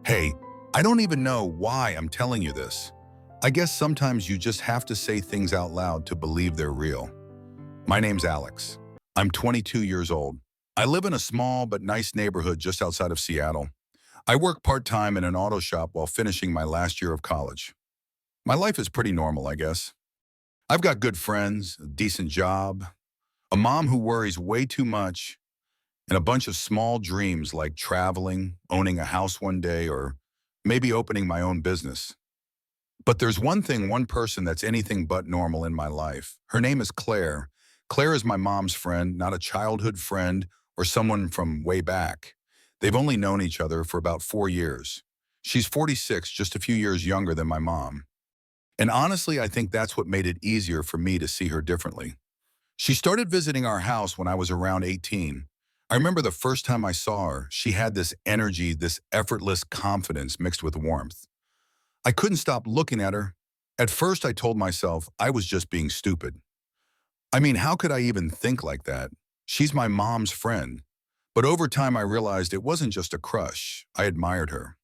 Hey, I don't even know why I'm telling you this. I guess sometimes you just have to say things out loud to believe they're real. My name's Alex. I'm 22 years old. I live in a small but nice neighborhood just outside of Seattle. I work part-time in an auto shop while finishing my last year of college. My life is pretty normal, I guess. I've got good friends, a decent job, a mom who worries way too much, and a bunch of small dreams like traveling, owning a house one day, or maybe opening my own business. But there's one person that's anything but normal in my life. Her name is Claire. Claire is my mom's friend, not a childhood friend or someone from way back. They've only known each other for about 4 years. She's 46, just a few years younger than my mom. And honestly, I think that's what made it easier for me to see her differently. She started visiting our house when I was around 18. I remember the first time I saw her, she had this energy, this effortless confidence mixed with warmth. I couldn't stop looking at her. At first, I told myself I was just being stupid. I mean, how could I even think like that? She's my mom's friend. But over time, I realized it wasn't just a crush. I admired her.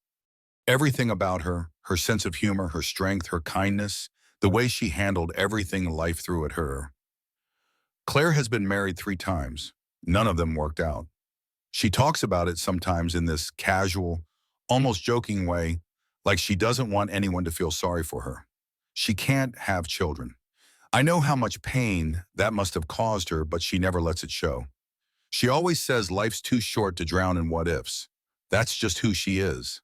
Everything about her, her sense of humor, her strength, her kindness, the way she handled everything life threw at her. Claire has been married 3 times. None of them worked out. She talks about it sometimes in this casual, almost joking way, like she doesn't want anyone to feel sorry for her. She can't have children. I know how much pain that must have caused her, but she never lets it show. She always says life's too short to drown in what ifs. That's just who she is.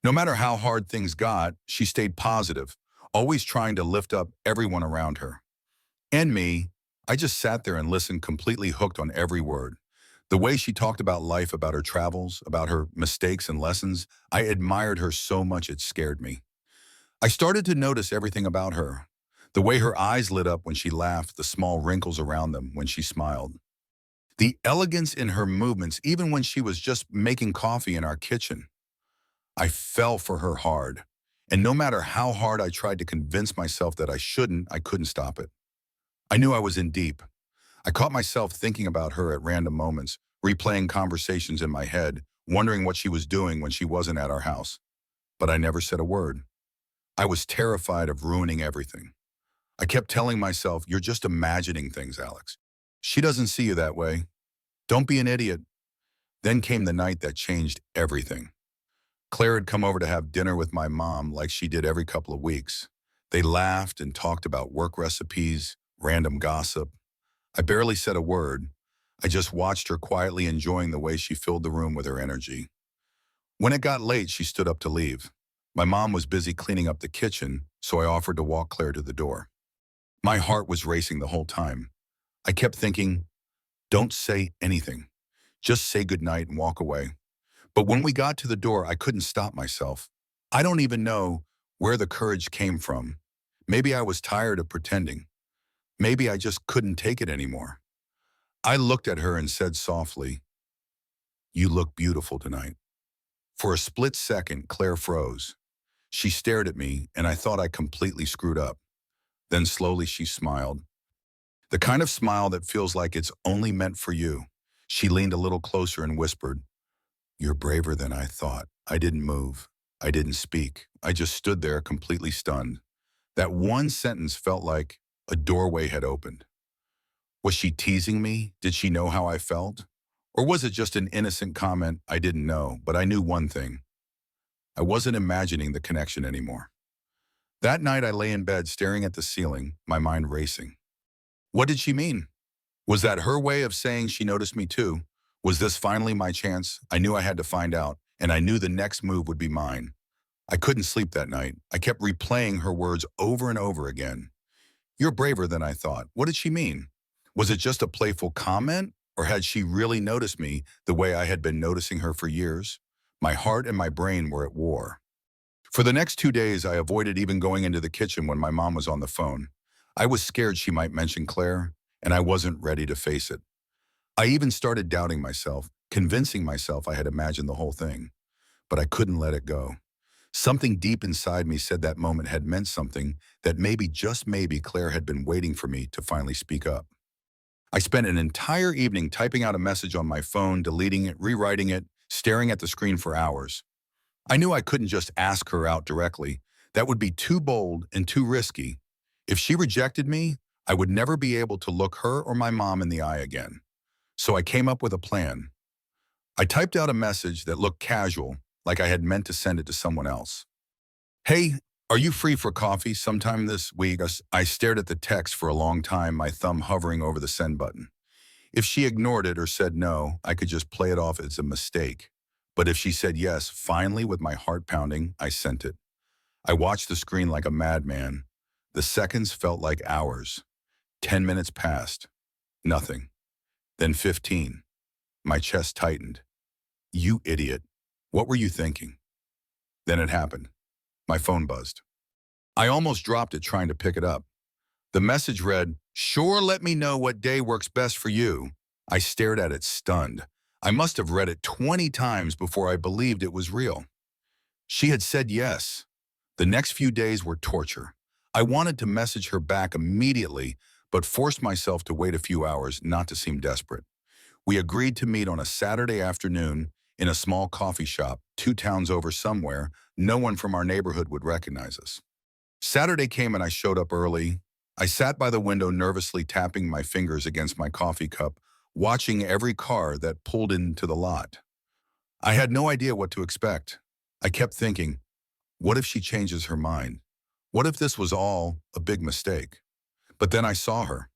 No matter how hard things got, she stayed positive, always trying to lift up everyone around her. And me, I just sat there and listened, completely hooked on every word. The way she talked about life, about her travels, about her mistakes and lessons, I admired her so much it scared me. I started to notice everything about her. The way her eyes lit up when she laughed, the small wrinkles around them when she smiled. The elegance in her movements, even when she was just making coffee in our kitchen. I fell for her hard. And no matter how hard I tried to convince myself that I shouldn't, I couldn't stop it. I knew I was in deep. I caught myself thinking about her at random moments, replaying conversations in my head, wondering what she was doing when she wasn't at our house. But I never said a word. I was terrified of ruining everything. I kept telling myself, you're just imagining things, Alex. She doesn't see you that way. Don't be an idiot. Then came the night that changed everything. Claire had come over to have dinner with my mom like she did every couple of weeks. They laughed and talked about work recipes, random gossip. I barely said a word. I just watched her quietly enjoying the way she filled the room with her energy. When it got late, she stood up to leave. My mom was busy cleaning up the kitchen, so I offered to walk Claire to the door. My heart was racing the whole time. I kept thinking, don't say anything. Just say goodnight and walk away. But when we got to the door, I couldn't stop myself. I don't even know where the courage came from. Maybe I was tired of pretending. Maybe I just couldn't take it anymore. I looked at her and said softly, you look beautiful tonight. For a split second, Claire froze. She stared at me, and I thought I completely screwed up. Then slowly she smiled. The kind of smile that feels like it's only meant for you. She leaned a little closer and whispered, you're braver than I thought. I didn't move. I didn't speak. I just stood there completely stunned. That one sentence felt like a doorway had opened. Was she teasing me? Did she know how I felt? Or was it just an innocent comment I didn't know, but I knew one thing. I wasn't imagining the connection anymore. That night I lay in bed staring at the ceiling, my mind racing. What did she mean? Was that her way of saying she noticed me too? Was this finally my chance? I knew I had to find out, and I knew the next move would be mine. I couldn't sleep that night. I kept replaying her words over and over again. You're braver than I thought. What did she mean? Was it just a playful comment, or had she really noticed me the way I had been noticing her for years? My heart and my brain were at war. For the next 2 days, I avoided even going into the kitchen when my mom was on the phone. I was scared she might mention Claire, and I wasn't ready to face it. I even started doubting myself, convincing myself I had imagined the whole thing. But I couldn't let it go. Something deep inside me said that moment had meant something, that maybe, just maybe, Claire had been waiting for me to finally speak up. I spent an entire evening typing out a message on my phone, deleting it, rewriting it, staring at the screen for hours. I knew I couldn't just ask her out directly. That would be too bold and too risky. If she rejected me, I would never be able to look her or my mom in the eye again. So I came up with a plan. I typed out a message that looked casual, like I had meant to send it to someone else. Hey, are you free for coffee sometime this week? I stared at the text for a long time, my thumb hovering over the send button. If she ignored it or said no, I could just play it off as a mistake. But if she said yes, finally, with my heart pounding, I sent it. I watched the screen like a madman. The seconds felt like hours. 10 minutes passed. Nothing. Then 15. My chest tightened. You idiot. What were you thinking? Then it happened. My phone buzzed. I almost dropped it trying to pick it up. The message read, "Sure, let me know what day works best for you." I stared at it stunned. I must have read it 20 times before I believed it was real. She had said yes. The next few days were torture. I wanted to message her back immediately, but forced myself to wait a few hours not to seem desperate. We agreed to meet on a Saturday afternoon in a small coffee shop 2 towns over somewhere no one from our neighborhood would recognize us. Saturday came and I showed up early. I sat by the window nervously tapping my fingers against my coffee cup, watching every car that pulled into the lot. I had no idea what to expect. I kept thinking, what if she changes her mind? What if this was all a big mistake? But then I saw her.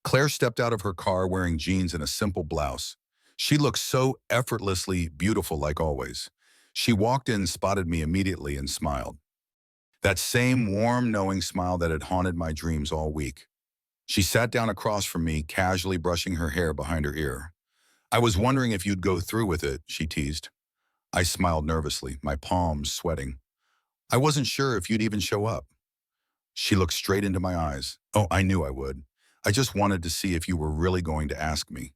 Claire stepped out of her car wearing jeans and a simple blouse. She looked so effortlessly beautiful like always. She walked in, spotted me immediately, and smiled. That same warm, knowing smile that had haunted my dreams all week. She sat down across from me, casually brushing her hair behind her ear. "I was wondering if you'd go through with it," she teased. I smiled nervously, my palms sweating. "I wasn't sure if you'd even show up." She looked straight into my eyes. "Oh, I knew I would. I just wanted to see if you were really going to ask me."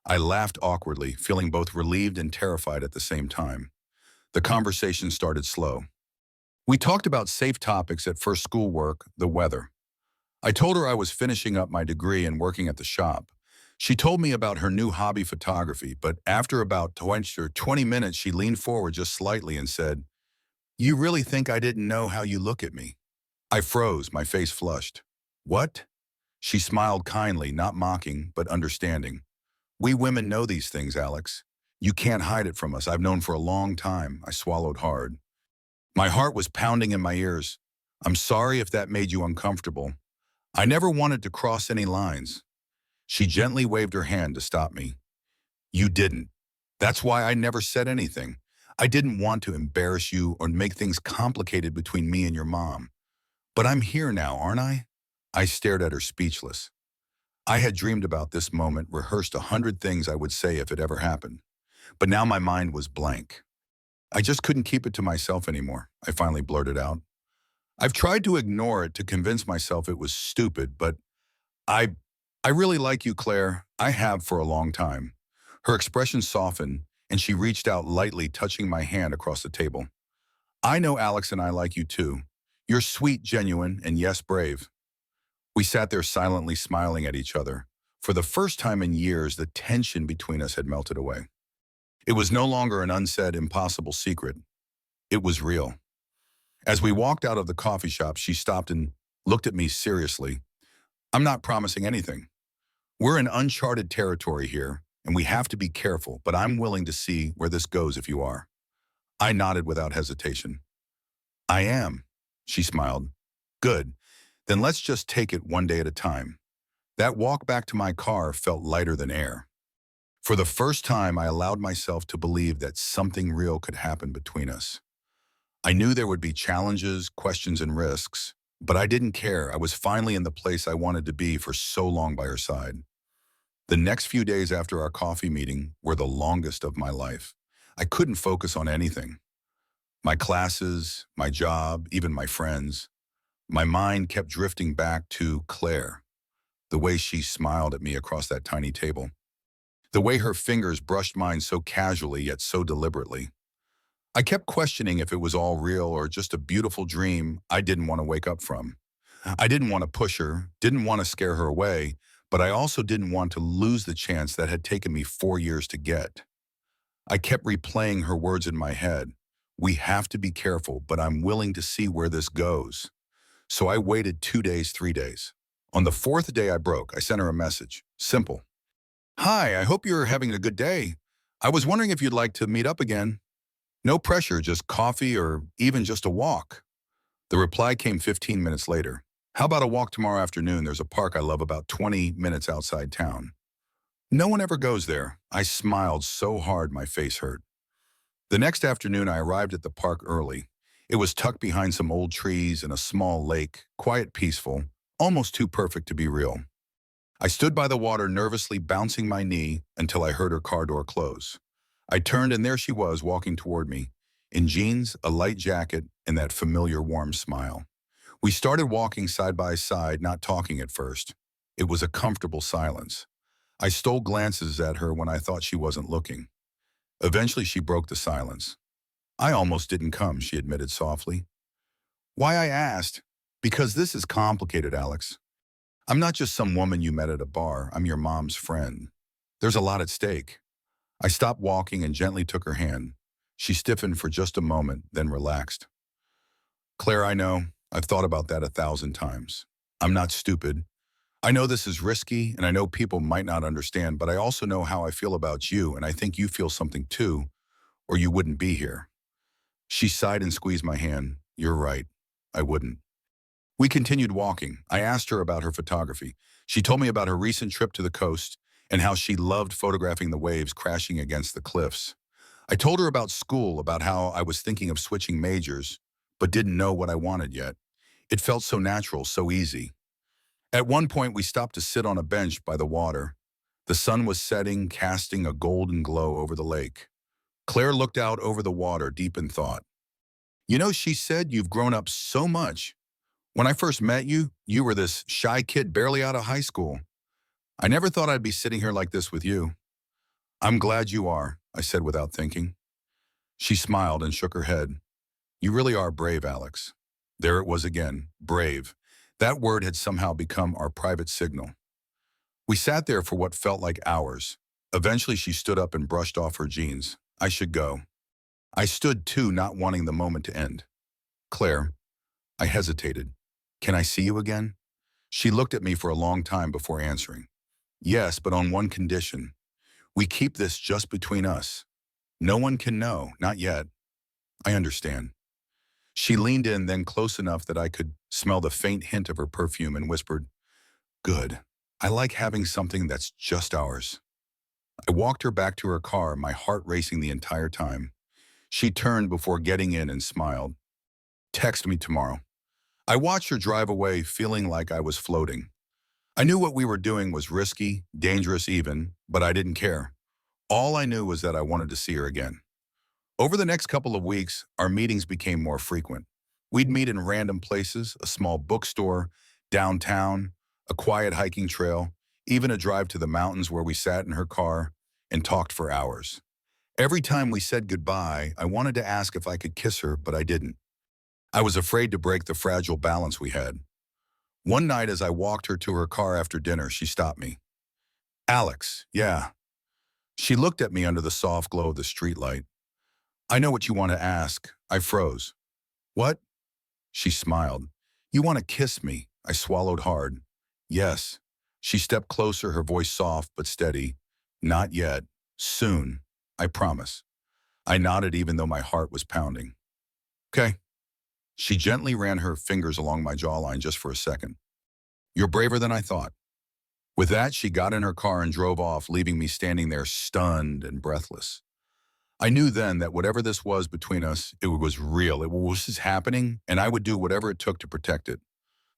I laughed awkwardly, feeling both relieved and terrified at the same time. The conversation started slow. We talked about safe topics at first, schoolwork, the weather. I told her I was finishing up my degree and working at the shop. She told me about her new hobby, photography, but after about 20 minutes, she leaned forward just slightly and said, "You really think I didn't know how you look at me?" I froze, my face flushed. "What?" She smiled kindly, not mocking, but understanding. "We women know these things, Alex. You can't hide it from us. I've known for a long time." I swallowed hard. My heart was pounding in my ears. "I'm sorry if that made you uncomfortable. I never wanted to cross any lines." She gently waved her hand to stop me. "You didn't. That's why I never said anything. I didn't want to embarrass you or make things complicated between me and your mom. But I'm here now, aren't I?" I stared at her, speechless. I had dreamed about this moment, rehearsed 100 things I would say if it ever happened. But now my mind was blank. I just couldn't keep it to myself anymore, I finally blurted out. "I've tried to ignore it to convince myself it was stupid, but I, I really like you, Claire. I have for a long time." Her expression softened, and she reached out lightly, touching my hand across the table. "I know Alex and I like you too. You're sweet, genuine, and yes, brave." We sat there silently smiling at each other. For the first time in years, the tension between us had melted away. It was no longer an unsaid, impossible secret. It was real. As we walked out of the coffee shop, she stopped and looked at me seriously. "I'm not promising anything. We're in uncharted territory here, and we have to be careful, but I'm willing to see where this goes if you are." I nodded without hesitation. "I am," she smiled. "Good. Then let's just take it one day at a time." That walk back to my car felt lighter than air. For the first time, I allowed myself to believe that something real could happen between us. I knew there would be challenges, questions, and risks, but I didn't care. I was finally in the place I wanted to be for so long by her side. The next few days after our coffee meeting were the longest of my life. I couldn't focus on anything. My classes, my job, even my friends. My mind kept drifting back to Claire, the way she smiled at me across that tiny table. The way her fingers brushed mine so casually yet so deliberately. I kept questioning if it was all real or just a beautiful dream I didn't want to wake up from. I didn't want to push her, didn't want to scare her away, but I also didn't want to lose the chance that had taken me 4 years to get. I kept replaying her words in my head. We have to be careful, but I'm willing to see where this goes. So I waited 2 days, 3 days. On the fourth day I broke. I sent her a message. Simple. Hi, I hope you're having a good day. I was wondering if you'd like to meet up again. No pressure, just coffee or even just a walk. The reply came 15 minutes later. How about a walk tomorrow afternoon? There's a park I love about 20 minutes outside town. No one ever goes there. I smiled so hard my face hurt. The next afternoon I arrived at the park early. It was tucked behind some old trees and a small lake, quiet, peaceful, almost too perfect to be real. I stood by the water nervously bouncing my knee until I heard her car door close. I turned and there she was walking toward me, in jeans, a light jacket, and that familiar warm smile. We started walking side by side, not talking at first. It was a comfortable silence. I stole glances at her when I thought she wasn't looking. Eventually she broke the silence. I almost didn't come, she admitted softly. Why, I asked? Because this is complicated, Alex. I'm not just some woman you met at a bar. I'm your mom's friend. There's a lot at stake. I stopped walking and gently took her hand. She stiffened for just a moment, then relaxed. Claire, I know. I've thought about that 1,000 times. I'm not stupid. I know this is risky, and I know people might not understand, but I also know how I feel about you, and I think you feel something too, or you wouldn't be here. She sighed and squeezed my hand. You're right. I wouldn't. We continued walking. I asked her about her photography. She told me about her recent trip to the coast and how she loved photographing the waves crashing against the cliffs. I told her about school, about how I was thinking of switching majors, but didn't know what I wanted yet. It felt so natural, so easy. At one point, we stopped to sit on a bench by the water. The sun was setting, casting a golden glow over the lake. Claire looked out over the water, deep in thought. You know, she said, you've grown up so much. When I first met you, you were this shy kid barely out of high school. I never thought I'd be sitting here like this with you. I'm glad you are, I said without thinking. She smiled and shook her head. You really are brave, Alex. There it was again, brave. That word had somehow become our private signal. We sat there for what felt like hours. Eventually she stood up and brushed off her jeans. I should go. I stood too, not wanting the moment to end. Claire, I hesitated. Can I see you again? She looked at me for a long time before answering. Yes, but on one condition. We keep this just between us. No one can know, not yet. I understand. She leaned in, then close enough that I could smell the faint hint of her perfume and whispered, Good. I like having something that's just ours. I walked her back to her car, my heart racing the entire time. She turned before getting in and smiled. Text me tomorrow. I watched her drive away, feeling like I was floating. I knew what we were doing was risky, dangerous even, but I didn't care. All I knew was that I wanted to see her again. Over the next couple of weeks, our meetings became more frequent. We'd meet in random places, a small bookstore, downtown, a quiet hiking trail, even a drive to the mountains where we sat in her car and talked for hours. Every time we said goodbye, I wanted to ask if I could kiss her, but I didn't. I was afraid to break the fragile balance we had. One night as I walked her to her car after dinner, she stopped me. Alex, yeah. She looked at me under the soft glow of the streetlight. I know what you want to ask. I froze. What? She smiled. You want to kiss me? I swallowed hard. Yes. She stepped closer, her voice soft but steady. Not yet. Soon. I promise. I nodded even though my heart was pounding. Okay. She gently ran her fingers along my jawline just for a second. You're braver than I thought. With that, she got in her car and drove off, leaving me standing there stunned and breathless. I knew then that whatever this was between us, it was real. It was happening, and I would do whatever it took to protect it.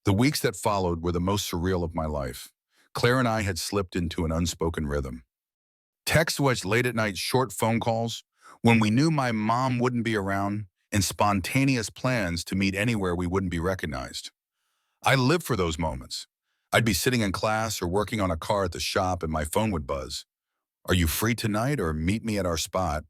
The weeks that followed were the most surreal of my life. Claire and I had slipped into an unspoken rhythm. Text wedged late at night, short phone calls, when we knew my mom wouldn't be around, and spontaneous plans to meet anywhere we wouldn't be recognized. I lived for those moments. I'd be sitting in class or working on a car at the shop and my phone would buzz. Are you free tonight or meet me at our spot?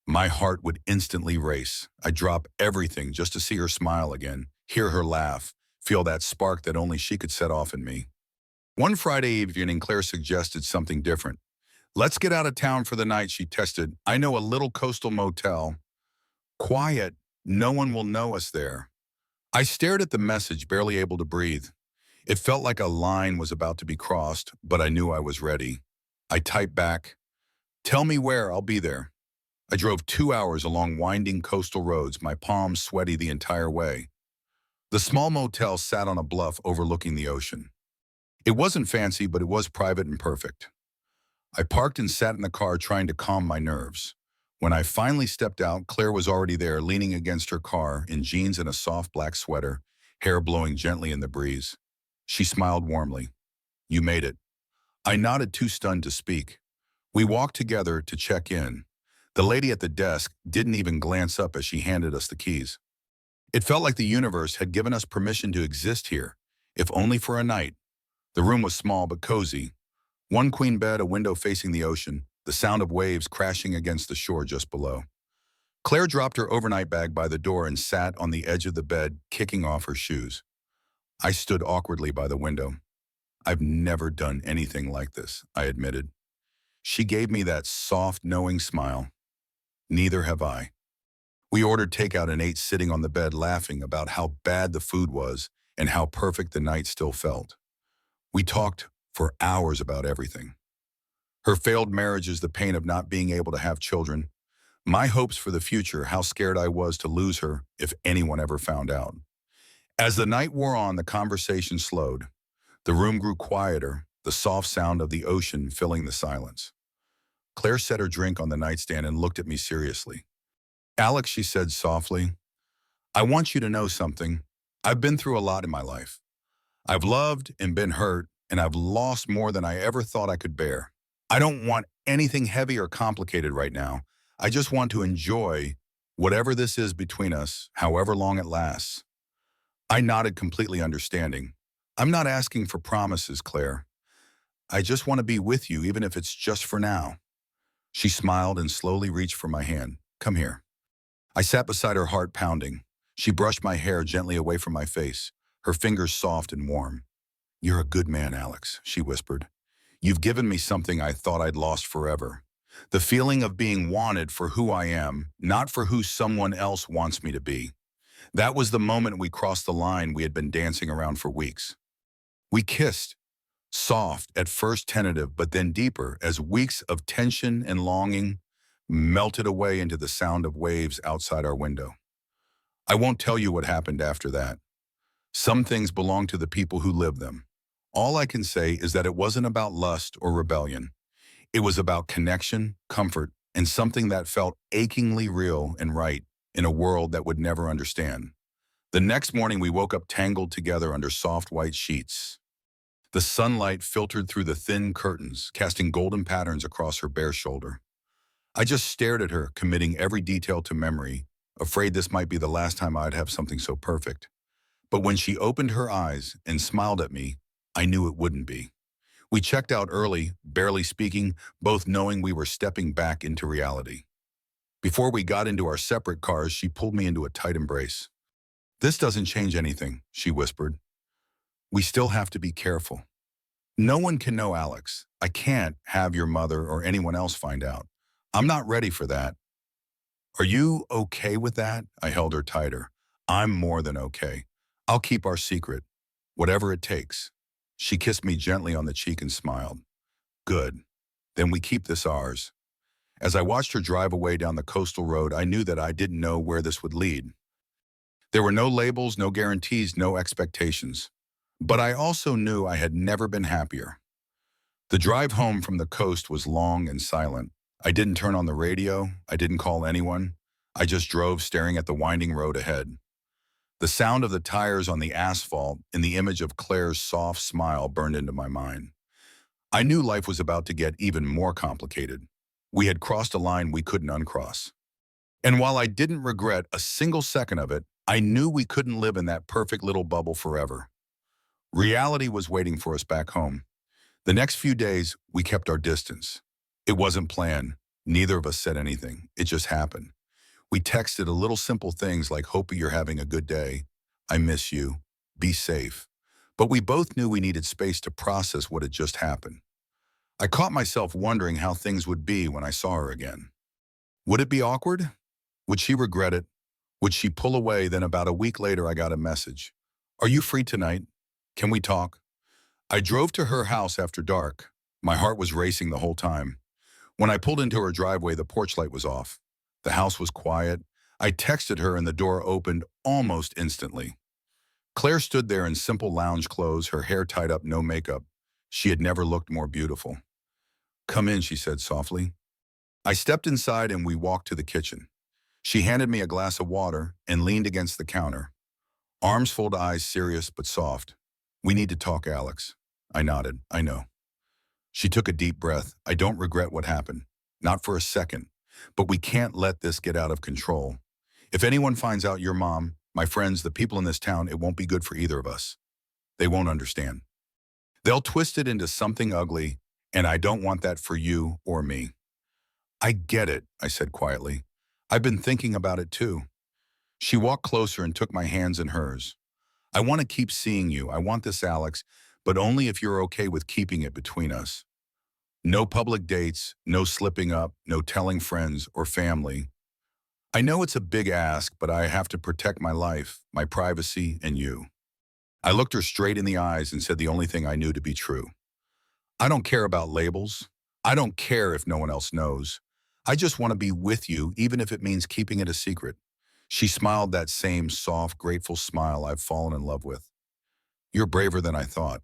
My heart would instantly race. I'd drop everything just to see her smile again, hear her laugh, feel that spark that only she could set off in me. One Friday evening, Claire suggested something different. Let's get out of town for the night, she tested. I know a little coastal motel. Quiet, no one will know us there. I stared at the message, barely able to breathe. It felt like a line was about to be crossed, but I knew I was ready. I typed back, "Tell me where, I'll be there." I drove 2 hours along winding coastal roads, my palms sweaty the entire way. The small motel sat on a bluff overlooking the ocean. It wasn't fancy, but it was private and perfect. I parked and sat in the car trying to calm my nerves. When I finally stepped out, Claire was already there, leaning against her car in jeans and a soft black sweater, hair blowing gently in the breeze. She smiled warmly. "You made it." I nodded, too stunned to speak. We walked together to check in. The lady at the desk didn't even glance up as she handed us the keys. It felt like the universe had given us permission to exist here, if only for a night. The room was small but cozy. One queen bed, a window facing the ocean, the sound of waves crashing against the shore just below. Claire dropped her overnight bag by the door and sat on the edge of the bed, kicking off her shoes. I stood awkwardly by the window. "I've never done anything like this," I admitted. She gave me that soft, knowing smile. "Neither have I." We ordered takeout and ate sitting on the bed, laughing about how bad the food was and how perfect the night still felt. We talked for hours about everything. Her failed marriages, the pain of not being able to have children, my hopes for the future, how scared I was to lose her if anyone ever found out. As the night wore on, the conversation slowed. The room grew quieter, the soft sound of the ocean filling the silence. Claire set her drink on the nightstand and looked at me seriously. "Alex," she said softly, "I want you to know something. I've been through a lot in my life. I've loved and been hurt, and I've lost more than I ever thought I could bear. I don't want anything heavy or complicated right now. I just want to enjoy whatever this is between us, however long it lasts." I nodded, completely understanding. "I'm not asking for promises, Claire. I just want to be with you, even if it's just for now." She smiled and slowly reached for my hand. "Come here." I sat beside her, heart pounding. She brushed my hair gently away from my face, her fingers soft and warm. "You're a good man, Alex," she whispered. "You've given me something I thought I'd lost forever. The feeling of being wanted for who I am, not for who someone else wants me to be." That was the moment we crossed the line we had been dancing around for weeks. We kissed, soft, at first tentative, but then deeper, as weeks of tension and longing melted away into the sound of waves outside our window. I won't tell you what happened after that. Some things belong to the people who live them. All I can say is that it wasn't about lust or rebellion. It was about connection, comfort, and something that felt achingly real and right in a world that would never understand. The next morning, we woke up tangled together under soft white sheets. The sunlight filtered through the thin curtains, casting golden patterns across her bare shoulder. I just stared at her, committing every detail to memory, afraid this might be the last time I'd have something so perfect. But when she opened her eyes and smiled at me, I knew it wouldn't be. We checked out early, barely speaking, both knowing we were stepping back into reality. Before we got into our separate cars, she pulled me into a tight embrace. "This doesn't change anything," she whispered. "We still have to be careful. No one can know, Alex. I can't have your mother or anyone else find out. I'm not ready for that." "Are you okay with that?" I held her tighter. "I'm more than okay. I'll keep our secret, whatever it takes." She kissed me gently on the cheek and smiled. "Good. Then we keep this ours." As I watched her drive away down the coastal road, I knew that I didn't know where this would lead. There were no labels, no guarantees, no expectations. But I also knew I had never been happier. The drive home from the coast was long and silent. I didn't turn on the radio. I didn't call anyone. I just drove, staring at the winding road ahead. The sound of the tires on the asphalt and the image of Claire's soft smile burned into my mind. I knew life was about to get even more complicated. We had crossed a line we couldn't uncross. And while I didn't regret a single second of it, I knew we couldn't live in that perfect little bubble forever. Reality was waiting for us back home. The next few days, we kept our distance. It wasn't planned. Neither of us said anything. It just happened. We texted a little simple things like, "Hope you're having a good day. I miss you. Be safe." But we both knew we needed space to process what had just happened. I caught myself wondering how things would be when I saw her again. Would it be awkward? Would she regret it? Would she pull away? Then about a week later, I got a message. Are you free tonight? Can we talk? I drove to her house after dark. My heart was racing the whole time. When I pulled into her driveway, the porch light was off. The house was quiet. I texted her and the door opened almost instantly. Claire stood there in simple lounge clothes, her hair tied up, no makeup. She had never looked more beautiful. Come in, she said softly. I stepped inside and we walked to the kitchen. She handed me a glass of water and leaned against the counter. Arms folded, eyes serious but soft. We need to talk, Alex. I nodded. I know. She took a deep breath. I don't regret what happened. Not for a second. But we can't let this get out of control. If anyone finds out your mom, my friends, the people in this town, it won't be good for either of us. They won't understand. They'll twist it into something ugly, and I don't want that for you or me. I get it, I said quietly. I've been thinking about it too. She walked closer and took my hands in hers. I want to keep seeing you. I want this, Alex, but only if you're okay with keeping it between us. No public dates, no slipping up, no telling friends or family. I know it's a big ask, but I have to protect my life, my privacy, and you. I looked her straight in the eyes and said the only thing I knew to be true. I don't care about labels. I don't care if no one else knows. I just want to be with you, even if it means keeping it a secret. She smiled that same soft, grateful smile I've fallen in love with. You're braver than I thought.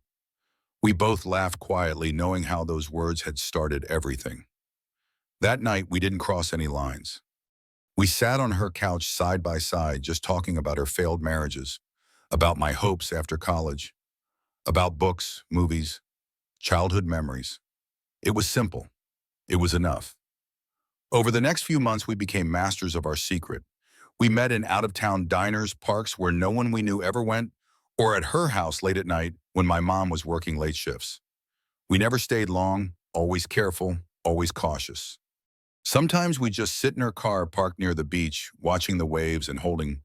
We both laughed quietly, knowing how those words had started everything. That night, we didn't cross any lines. We sat on her couch side by side, just talking about her failed marriages, about my hopes after college, about books, movies, childhood memories. It was simple. It was enough. Over the next few months, we became masters of our secret. We met in out-of-town diners, parks where no one we knew ever went, or at her house late at night when my mom was working late shifts. We never stayed long, always careful, always cautious. Sometimes we'd just sit in her car parked near the beach, watching the waves and holding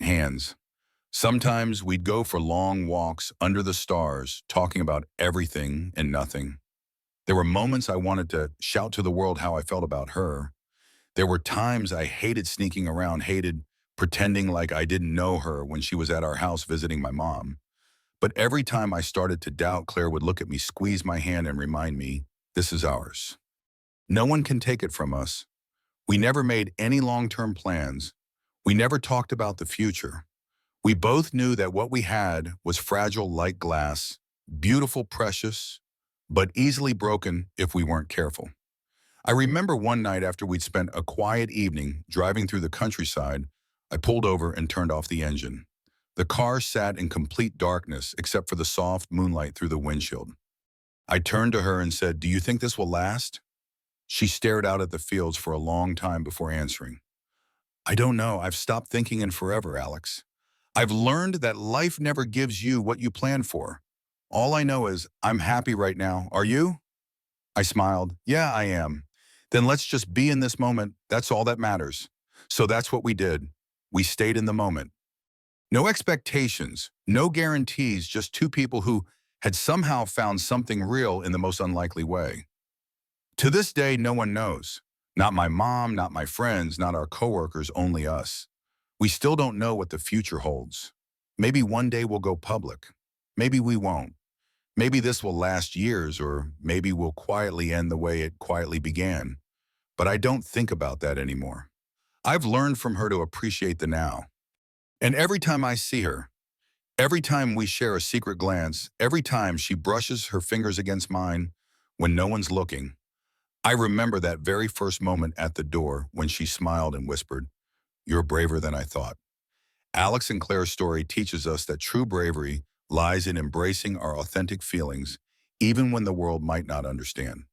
hands. Sometimes we'd go for long walks under the stars, talking about everything and nothing. There were moments I wanted to shout to the world how I felt about her. There were times I hated sneaking around, hated pretending like I didn't know her when she was at our house visiting my mom. But every time I started to doubt, Claire would look at me, squeeze my hand, and remind me, this is ours. No one can take it from us. We never made any long-term plans. We never talked about the future. We both knew that what we had was fragile like glass, beautiful, precious, but easily broken if we weren't careful. I remember one night after we'd spent a quiet evening driving through the countryside, I pulled over and turned off the engine. The car sat in complete darkness except for the soft moonlight through the windshield. I turned to her and said, "Do you think this will last?" She stared out at the fields for a long time before answering. "I don't know. I've stopped thinking in forever, Alex. I've learned that life never gives you what you plan for. All I know is I'm happy right now. Are you?" I smiled. "Yeah, I am." "Then let's just be in this moment. That's all that matters." So that's what we did. We stayed in the moment. No expectations, no guarantees, just two people who had somehow found something real in the most unlikely way. To this day, no one knows. Not my mom, not my friends, not our coworkers, only us. We still don't know what the future holds. Maybe one day we'll go public. Maybe we won't. Maybe this will last years, or maybe we'll quietly end the way it quietly began. But I don't think about that anymore. I've learned from her to appreciate the now. And every time I see her, every time we share a secret glance, every time she brushes her fingers against mine when no one's looking, I remember that very first moment at the door when she smiled and whispered, "You're braver than I thought." Alex and Claire's story teaches us that true bravery lies in embracing our authentic feelings, even when the world might not understand.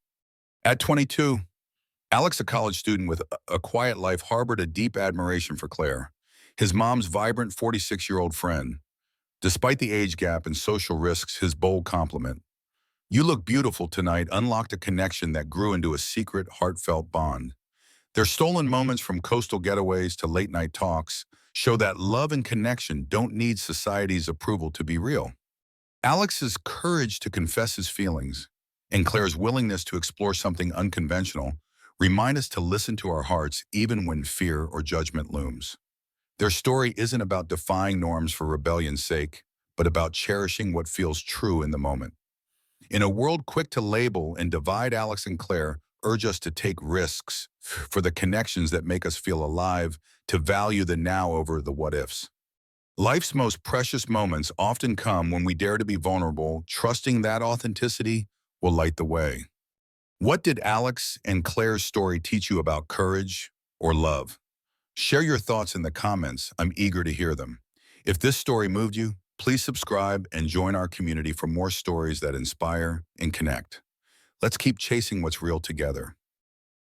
At 22, Alex, a college student with a quiet life, harbored a deep admiration for Claire, his mom's vibrant 46-year-old friend. Despite the age gap and social risks, his bold compliment, "You look beautiful tonight," unlocked a connection that grew into a secret, heartfelt bond. Their stolen moments, from coastal getaways to late-night talks, show that love and connection don't need society's approval to be real. Alex's courage to confess his feelings and Claire's willingness to explore something unconventional remind us to listen to our hearts even when fear or judgment looms. Their story isn't about defying norms for rebellion's sake, but about cherishing what feels true in the moment. In a world quick to label and divide, Alex and Claire urge us to take risks for the connections that make us feel alive, to value the now over the what-ifs. Life's most precious moments often come when we dare to be vulnerable, trusting that authenticity will light the way. What did Alex and Claire's story teach you about courage or love? Share your thoughts in the comments. I'm eager to hear them. If this story moved you, please subscribe and join our community for more stories that inspire and connect. Let's keep chasing what's real together.